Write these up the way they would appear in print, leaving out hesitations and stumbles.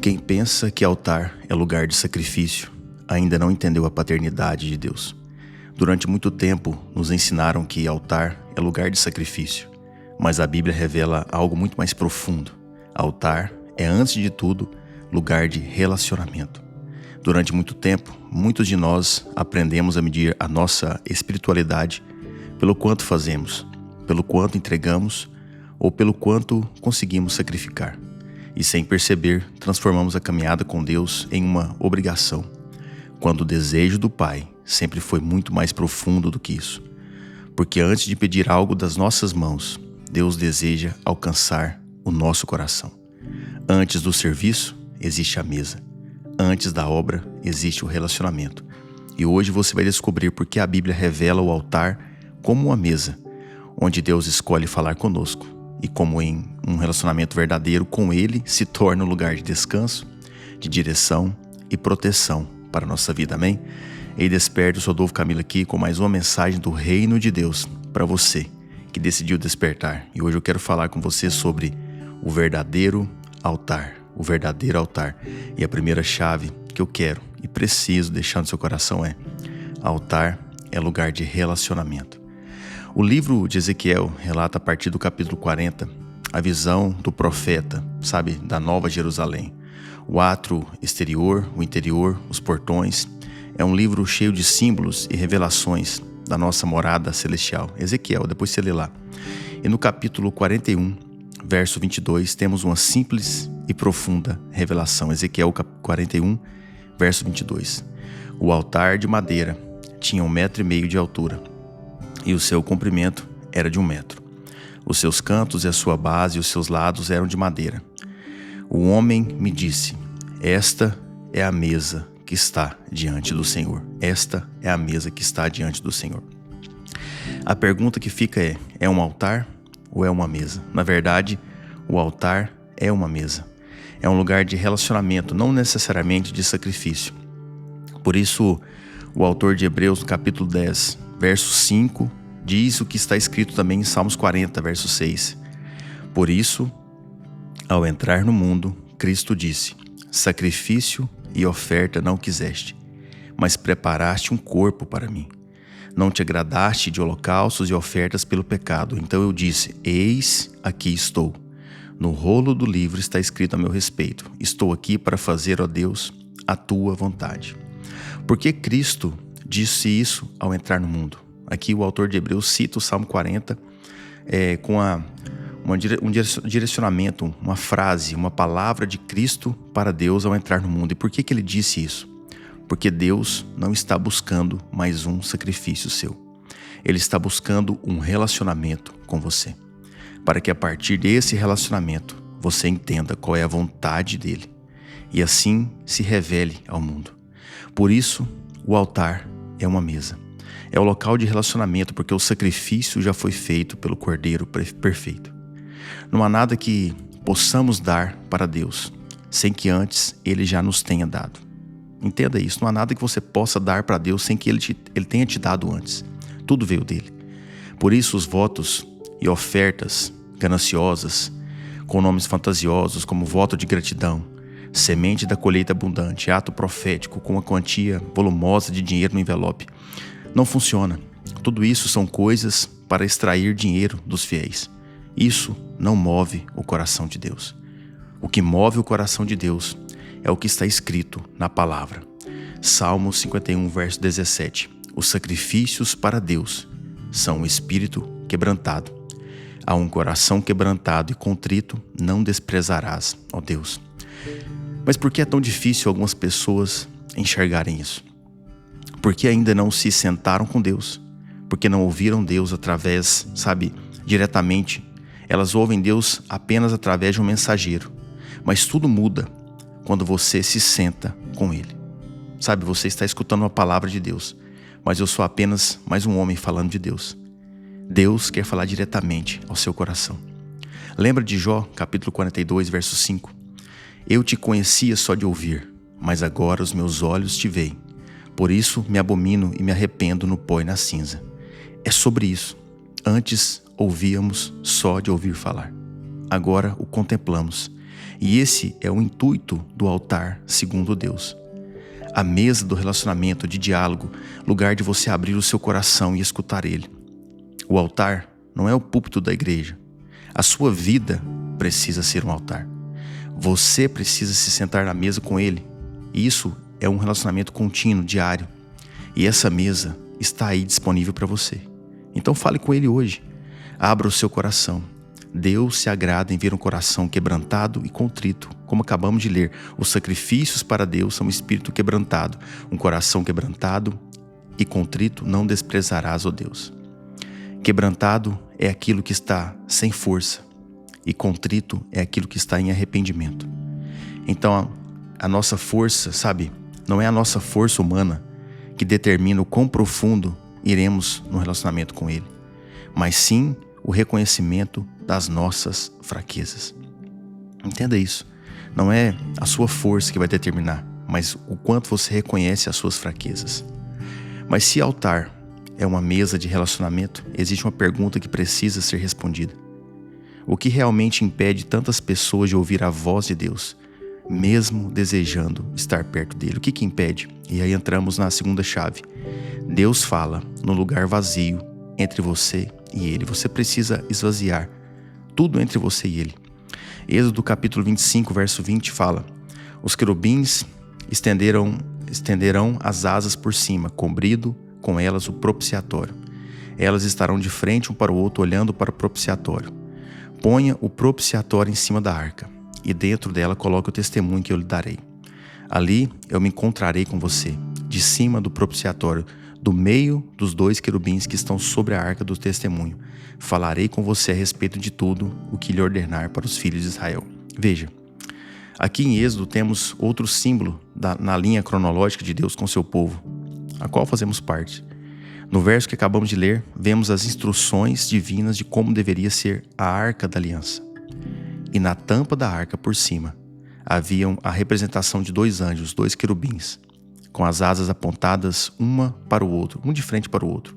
Quem pensa que altar é lugar de sacrifício ainda não entendeu a paternidade de Deus. Durante muito tempo nos ensinaram que altar é lugar de sacrifício, mas a Bíblia revela algo muito mais profundo. Altar é, antes de tudo, lugar de relacionamento. Durante muito tempo, muitos de nós aprendemos a medir a nossa espiritualidade pelo quanto fazemos, pelo quanto entregamos ou pelo quanto conseguimos sacrificar. E sem perceber, transformamos a caminhada com Deus em uma obrigação, quando o desejo do Pai sempre foi muito mais profundo do que isso. Porque antes de pedir algo das nossas mãos, Deus deseja alcançar o nosso coração. Antes do serviço, existe a mesa. Antes da obra, existe o relacionamento. E hoje você vai descobrir por que a Bíblia revela o altar como uma mesa, onde Deus escolhe falar conosco, e como em um relacionamento verdadeiro com Ele se torna um lugar de descanso, de direção e proteção para a nossa vida, amém? Ei, desperta, eu sou Adolfo Camilo aqui com mais uma mensagem do Reino de Deus para você que decidiu despertar. E hoje eu quero falar com você sobre o verdadeiro altar, o verdadeiro altar. E a primeira chave que eu quero e preciso deixar no seu coração é: altar é lugar de relacionamento. O livro de Ezequiel relata a partir do capítulo 40 a visão do profeta, da Nova Jerusalém. O átrio exterior, o interior, os portões. É um livro cheio de símbolos e revelações da nossa morada celestial. Ezequiel, depois você lê lá. E no capítulo 41, verso 22, temos uma simples e profunda revelação. Ezequiel 41, verso 22. O altar de madeira tinha 1,5 metro de altura, e o seu comprimento era de 1 metro. Os seus cantos e a sua base e os seus lados eram de madeira. O homem me disse: esta é a mesa que está diante do Senhor. Esta é a mesa que está diante do Senhor. A pergunta que fica é um altar ou é uma mesa? Na verdade, o altar é uma mesa. É um lugar de relacionamento, não necessariamente de sacrifício. Por isso, o autor de Hebreus, no capítulo 10, verso 5, diz o que está escrito também em Salmos 40, verso 6. Por isso, ao entrar no mundo, Cristo disse: sacrifício e oferta não quiseste, mas preparaste um corpo para mim. Não te agradaste de holocaustos e ofertas pelo pecado. Então eu disse: eis, aqui estou. No rolo do livro está escrito a meu respeito: estou aqui para fazer, ó Deus, a tua vontade. Por que Cristo disse isso ao entrar no mundo? Aqui o autor de Hebreus cita o Salmo 40 com um direcionamento, uma frase, uma palavra de Cristo para Deus ao entrar no mundo. E por que ele disse isso? Porque Deus não está buscando mais um sacrifício seu. Ele está buscando um relacionamento com você, para que a partir desse relacionamento você entenda qual é a vontade dele e assim se revele ao mundo. Por isso, o altar é uma mesa. É o local de relacionamento, porque o sacrifício já foi feito pelo Cordeiro perfeito. Não há nada que possamos dar para Deus sem que antes Ele já nos tenha dado. Entenda isso, não há nada que você possa dar para Deus sem que Ele tenha te dado antes. Tudo veio dele. Por isso os votos e ofertas gananciosas, com nomes fantasiosos como voto de gratidão, semente da colheita abundante, ato profético com uma quantia volumosa de dinheiro no envelope, não funciona. Tudo isso são coisas para extrair dinheiro dos fiéis. Isso não move o coração de Deus. O que move o coração de Deus é o que está escrito na palavra. Salmo 51, verso 17. Os sacrifícios para Deus são um espírito quebrantado. A um coração quebrantado e contrito não desprezarás, ó Deus. Mas por que é tão difícil algumas pessoas enxergarem isso? Porque ainda não se sentaram com Deus, porque não ouviram Deus através, diretamente. Elas ouvem Deus apenas através de um mensageiro. Mas tudo muda quando você se senta com Ele. Você está escutando uma palavra de Deus, mas eu sou apenas mais um homem falando de Deus. Deus quer falar diretamente ao seu coração. Lembra de Jó, capítulo 42, verso 5? Eu te conhecia só de ouvir, mas agora os meus olhos te veem. Por isso me abomino e me arrependo no pó e na cinza. É sobre isso. Antes ouvíamos só de ouvir falar. Agora o contemplamos. E esse é o intuito do altar segundo Deus. A mesa do relacionamento, de diálogo, lugar de você abrir o seu coração e escutar Ele. O altar não é o púlpito da igreja. A sua vida precisa ser um altar. Você precisa se sentar na mesa com Ele. E isso é um relacionamento contínuo, diário. E essa mesa está aí disponível para você. Então fale com Ele hoje. Abra o seu coração. Deus se agrada em ver um coração quebrantado e contrito. Como acabamos de ler, os sacrifícios para Deus são um espírito quebrantado. Um coração quebrantado e contrito não desprezarás, ó Deus. Quebrantado é aquilo que está sem força. E contrito é aquilo que está em arrependimento. Então a nossa força, sabe, não é a nossa força humana que determina o quão profundo iremos no relacionamento com Ele, mas sim o reconhecimento das nossas fraquezas. Entenda isso. Não é a sua força que vai determinar, mas o quanto você reconhece as suas fraquezas. Mas se altar é uma mesa de relacionamento, existe uma pergunta que precisa ser respondida. O que realmente impede tantas pessoas de ouvir a voz de Deus, mesmo desejando estar perto dele? O que impede? E aí entramos na segunda chave. Deus fala no lugar vazio entre você e Ele. Você precisa esvaziar tudo entre você e Ele. Êxodo capítulo 25, verso 20 fala: os querubins estenderão as asas por cima, cobrindo com elas o propiciatório. Elas estarão de frente um para o outro, olhando para o propiciatório. Ponha o propiciatório em cima da arca, e dentro dela coloque o testemunho que eu lhe darei. Ali eu me encontrarei com você, de cima do propiciatório, do meio dos dois querubins que estão sobre a arca do testemunho. Falarei com você a respeito de tudo o que lhe ordenar para os filhos de Israel. Veja, aqui em Êxodo temos outro símbolo na linha cronológica de Deus com seu povo, a qual fazemos parte. No verso que acabamos de ler, vemos as instruções divinas de como deveria ser a arca da aliança. E na tampa da arca por cima, havia a representação de dois anjos, dois querubins, com as asas apontadas uma para o outro, um de frente para o outro.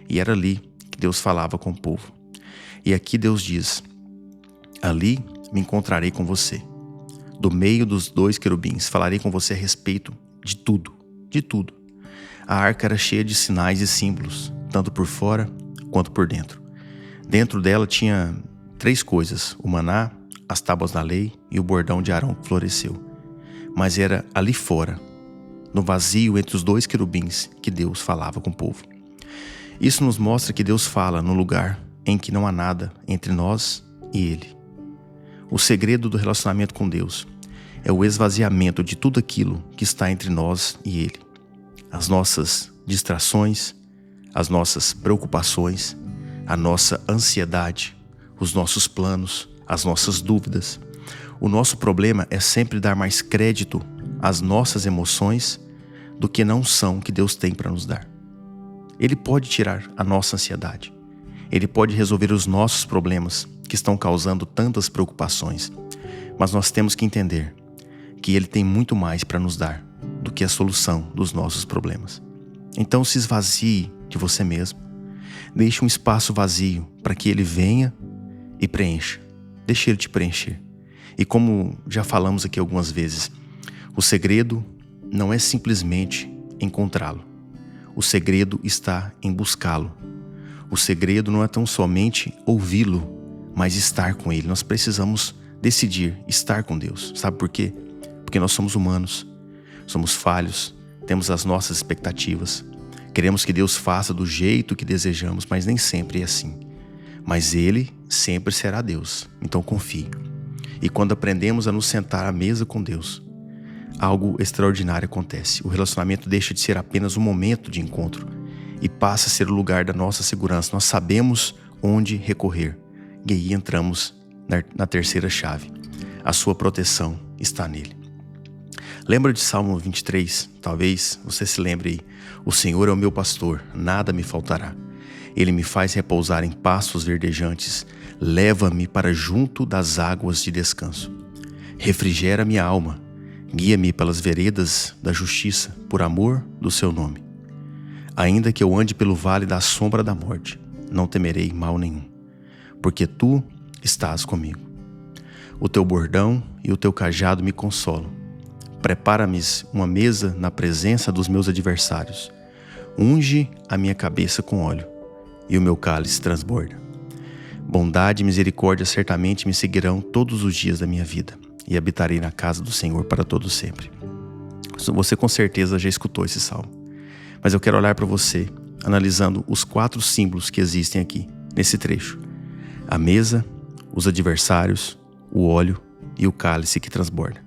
E era ali que Deus falava com o povo. E aqui Deus diz: ali me encontrarei com você. Do meio dos dois querubins, falarei com você a respeito de tudo, de tudo. A arca era cheia de sinais e símbolos, tanto por fora quanto por dentro. Dentro dela tinha 3 coisas: o maná, as tábuas da lei e o bordão de Arão que floresceu. Mas era ali fora, no vazio entre os dois querubins, que Deus falava com o povo. Isso nos mostra que Deus fala no lugar em que não há nada entre nós e Ele. O segredo do relacionamento com Deus é o esvaziamento de tudo aquilo que está entre nós e Ele. As nossas distrações, as nossas preocupações, a nossa ansiedade, os nossos planos, as nossas dúvidas. O nosso problema é sempre dar mais crédito às nossas emoções do que não são que Deus tem para nos dar. Ele pode tirar a nossa ansiedade. Ele pode resolver os nossos problemas que estão causando tantas preocupações. Mas nós temos que entender que Ele tem muito mais para nos dar do que a solução dos nossos problemas. Então se esvazie de você mesmo. Deixe um espaço vazio para que Ele venha e preencha. Deixe Ele te preencher. E como já falamos aqui algumas vezes, o segredo não é simplesmente encontrá-lo. O segredo está em buscá-lo. O segredo não é tão somente ouvi-lo, mas estar com Ele. Nós precisamos decidir estar com Deus. Sabe por quê? Porque nós somos humanos, somos falhos, temos as nossas expectativas. Queremos que Deus faça do jeito que desejamos, mas nem sempre é assim. Mas Ele sempre será Deus, então confie. E quando aprendemos a nos sentar à mesa com Deus, algo extraordinário acontece. O relacionamento deixa de ser apenas um momento de encontro e passa a ser o lugar da nossa segurança. Nós sabemos onde recorrer. E aí entramos na terceira chave. A sua proteção está nele. Lembra de Salmo 23? Talvez você se lembre aí. O Senhor é o meu pastor, nada me faltará. Ele me faz repousar em pastos verdejantes. Leva-me para junto das águas de descanso. Refrigera minha alma. Guia-me pelas veredas da justiça, por amor do seu nome. Ainda que eu ande pelo vale da sombra da morte, não temerei mal nenhum, porque tu estás comigo. O teu bordão e o teu cajado me consolam. Prepara-me uma mesa na presença dos meus adversários. Unge a minha cabeça com óleo, e o meu cálice transborda. Bondade e misericórdia certamente me seguirão todos os dias da minha vida, e habitarei na casa do Senhor para todo sempre. Você com certeza já escutou esse salmo, mas eu quero olhar para você, analisando os 4 símbolos que existem aqui, nesse trecho. A mesa, os adversários, o óleo e o cálice que transborda.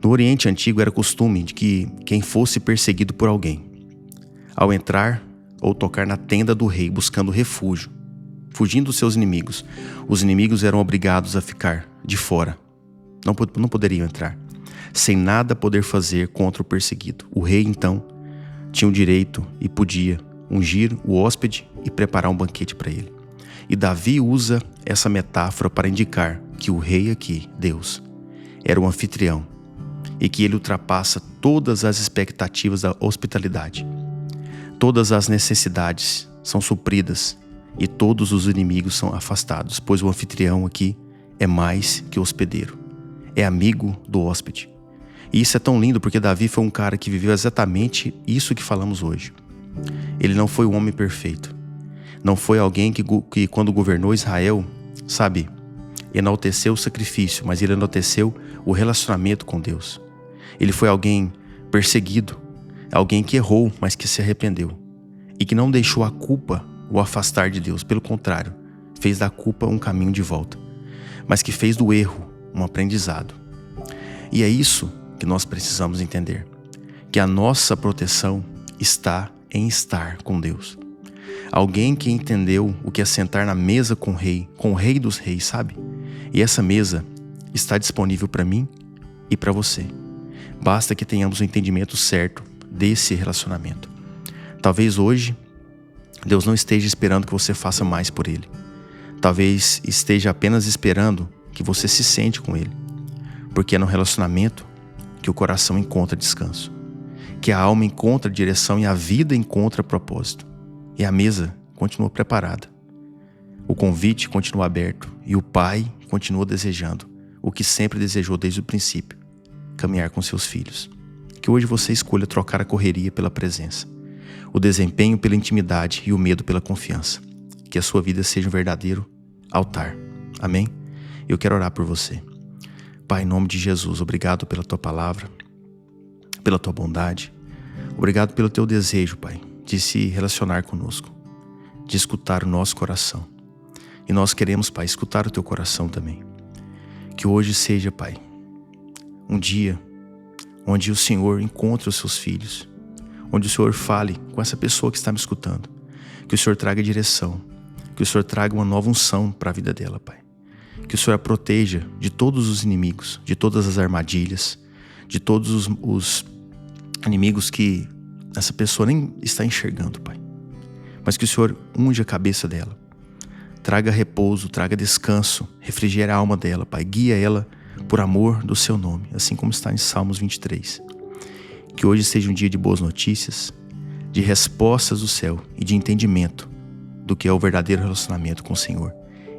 No Oriente Antigo era costume de que quem fosse perseguido por alguém, ao entrar ou tocar na tenda do rei buscando refúgio, fugindo dos seus inimigos, os inimigos eram obrigados a ficar de fora. Não poderiam entrar, sem nada poder fazer contra o perseguido. O rei, então, tinha o direito e podia ungir o hóspede e preparar um banquete para ele. E Davi usa essa metáfora para indicar que o rei aqui, Deus, era um anfitrião e que ele ultrapassa todas as expectativas da hospitalidade. Todas as necessidades são supridas e todos os inimigos são afastados, pois o anfitrião aqui é mais que hospedeiro, é amigo do hóspede. E isso é tão lindo porque Davi foi um cara que viveu exatamente isso que falamos hoje. Ele não foi um homem perfeito. Não foi alguém que quando governou Israel, enalteceu o sacrifício, mas ele enalteceu o relacionamento com Deus. Ele foi alguém perseguido, alguém que errou, mas que se arrependeu. E que não deixou a culpa o afastar de Deus. Pelo contrário, fez da culpa um caminho de volta. Mas que fez do erro um aprendizado. E é isso que nós precisamos entender. Que a nossa proteção está em estar com Deus. Alguém que entendeu o que é sentar na mesa com o rei dos reis, sabe? E essa mesa está disponível para mim e para você. Basta que tenhamos o entendimento certo desse relacionamento. Talvez hoje Deus não esteja esperando que você faça mais por Ele. Talvez esteja apenas esperando que você se sente com Ele. Porque é no relacionamento que o coração encontra descanso, que a alma encontra direção e a vida encontra propósito. E a mesa continua preparada. O convite continua aberto e o Pai continua desejando o que sempre desejou desde o princípio: caminhar com seus filhos. Que hoje você escolha trocar a correria pela presença, o desempenho pela intimidade e o medo pela confiança. Que a sua vida seja um verdadeiro altar. Amém? Eu quero orar por você. Pai, em nome de Jesus, obrigado pela Tua palavra, pela Tua bondade. Obrigado pelo Teu desejo, Pai, de se relacionar conosco, de escutar o nosso coração. E nós queremos, Pai, escutar o Teu coração também. Que hoje seja, Pai, um dia onde o Senhor encontre os Seus filhos, onde o Senhor fale com essa pessoa que está me escutando, que o Senhor traga direção, que o Senhor traga uma nova unção para a vida dela, Pai. Que o Senhor a proteja de todos os inimigos, de todas as armadilhas, de todos os inimigos que essa pessoa nem está enxergando, Pai. Mas que o Senhor unja a cabeça dela, traga repouso, traga descanso, refrigere a alma dela, Pai. Guia ela por amor do Seu nome, assim como está em Salmos 23. Que hoje seja um dia de boas notícias, de respostas do céu e de entendimento do que é o verdadeiro relacionamento com o Senhor.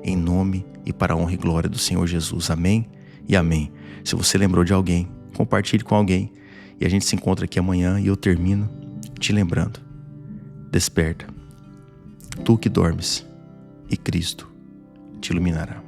Em nome e para a honra e glória do Senhor Jesus. Amém e amém. Se você lembrou de alguém, compartilhe com alguém. E a gente se encontra aqui amanhã e eu termino te lembrando. Desperta, tu que dormes, e Cristo te iluminará.